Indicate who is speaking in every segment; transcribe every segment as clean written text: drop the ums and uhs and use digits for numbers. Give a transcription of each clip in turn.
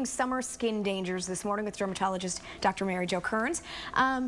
Speaker 1: Summer skin dangers this morning with dermatologist Dr. Jo Kerns.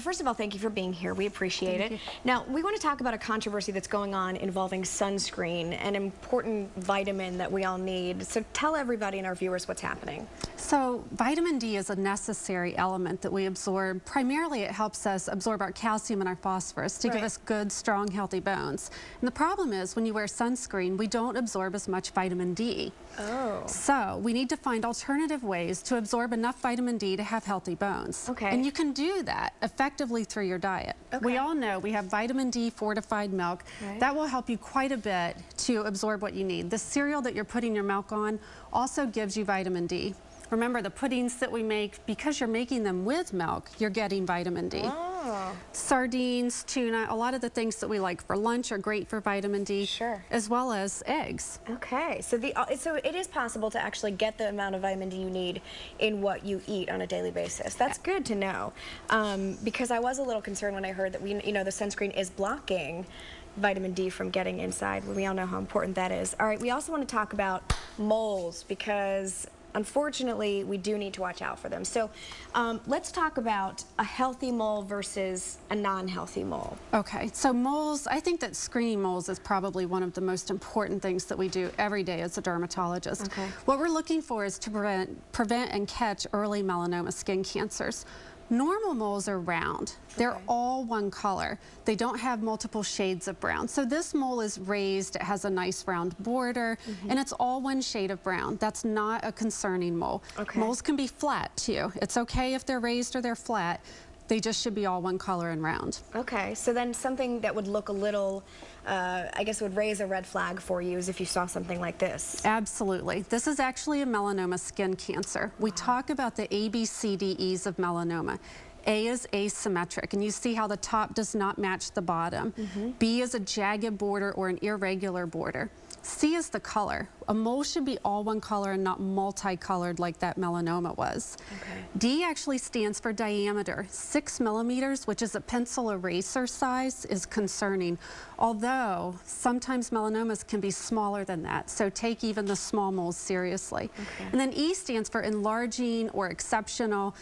Speaker 1: First of all, thank you for being here. We appreciate it. Now, we want to talk about a controversy that's going on involving sunscreen, an important vitamin that we all need. So tell everybody and our viewers what's happening.
Speaker 2: So vitamin D is a necessary element that we absorb. Primarily, it helps us absorb our calcium and our phosphorus to give us good, strong, healthy bones. And the problem is when you wear sunscreen, we don't absorb as much vitamin D.
Speaker 1: Oh.
Speaker 2: So we need to find alternative ways to absorb enough vitamin D to have healthy bones.
Speaker 1: Okay.
Speaker 2: And you can do that effectively through your diet.
Speaker 1: Okay.
Speaker 2: We all know we have vitamin D fortified milk.
Speaker 1: Right.
Speaker 2: That will help you quite a bit to absorb what you need. The cereal that you're putting your milk on also gives you vitamin D. Remember, the puddings that we make, because you're making them with milk, you're getting vitamin D.
Speaker 1: Oh.
Speaker 2: Sardines, tuna, a lot of the things that we like for lunch are great for vitamin D.
Speaker 1: Sure.
Speaker 2: As well as eggs.
Speaker 1: Okay, so so it is possible to actually get the amount of vitamin D you need in what you eat on a daily basis. That's good to know, because I was a little concerned when I heard that the sunscreen is blocking vitamin D from getting inside. We all know how important that is. All right, we also want to talk about moles because unfortunately, we do need to watch out for them. So let's talk about a healthy mole versus a non-healthy mole.
Speaker 2: Okay, so moles, I think that screening moles is probably one of the most important things that we do every day as a dermatologist.
Speaker 1: Okay.
Speaker 2: What we're looking for is to prevent and catch early melanoma skin cancers. Normal moles are round. They're all one color. They don't have multiple shades of brown. So this mole is raised, it has a nice round border, and it's all one shade of brown. That's not a concerning mole.
Speaker 1: Okay.
Speaker 2: Moles can be flat too. It's okay if they're raised or they're flat. They just should be all one color and round.
Speaker 1: Okay, so then something that would look a little, I guess would raise a red flag for you is if you saw something like this.
Speaker 2: Absolutely. This is actually a melanoma skin cancer. We talk about the A, B, C, D, E's of melanoma. A is asymmetric, and you see how the top does not match the bottom. B is a jagged border or an irregular border. C is the color. A mole should be all one color and not multicolored like that melanoma was.
Speaker 1: Okay.
Speaker 2: D actually stands for diameter. 6 millimeters, which is a pencil eraser size, is concerning. Although sometimes melanomas can be smaller than that, so take even the small moles seriously.
Speaker 1: Okay.
Speaker 2: And then E stands for enlarging or exceptional.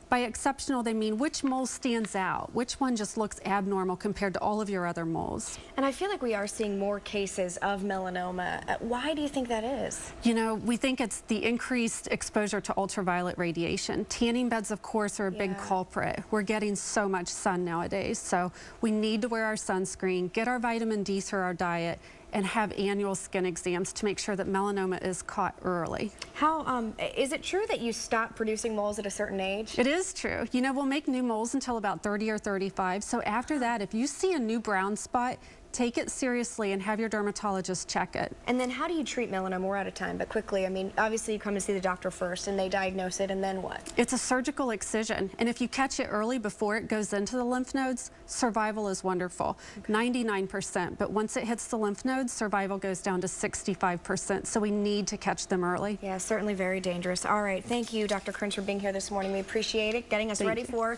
Speaker 2: By exceptional, they mean which mole stands out, which one just looks abnormal compared to all of your other moles.
Speaker 1: And I feel like we are seeing more cases of melanoma. Why do you think that is?
Speaker 2: You know, we think it's the increased exposure to ultraviolet radiation. Tanning beds, of course, are a big culprit. We're getting so much sun nowadays, so we need to wear our sunscreen, get our vitamin D through our diet, and have annual skin exams to make sure that melanoma is caught early.
Speaker 1: How, is it true that you stop producing moles at a certain age?
Speaker 2: It is true. You know, we'll make new moles until about 30 or 35. So after that, if you see a new brown spot, take it seriously and have your dermatologist check it.
Speaker 1: And then how do you treat melanoma? We're out of time, but quickly, I mean, obviously you come to see the doctor first and they diagnose it, and then what?
Speaker 2: It's a surgical excision, and if you catch it early before it goes into the lymph nodes, survival is wonderful, 99%, but once it hits the lymph nodes, survival goes down to 65%, so we need to catch them early.
Speaker 1: Yeah, certainly very dangerous. All right, thank you, Dr. Kerns, for being here this morning. We appreciate it, getting us ready for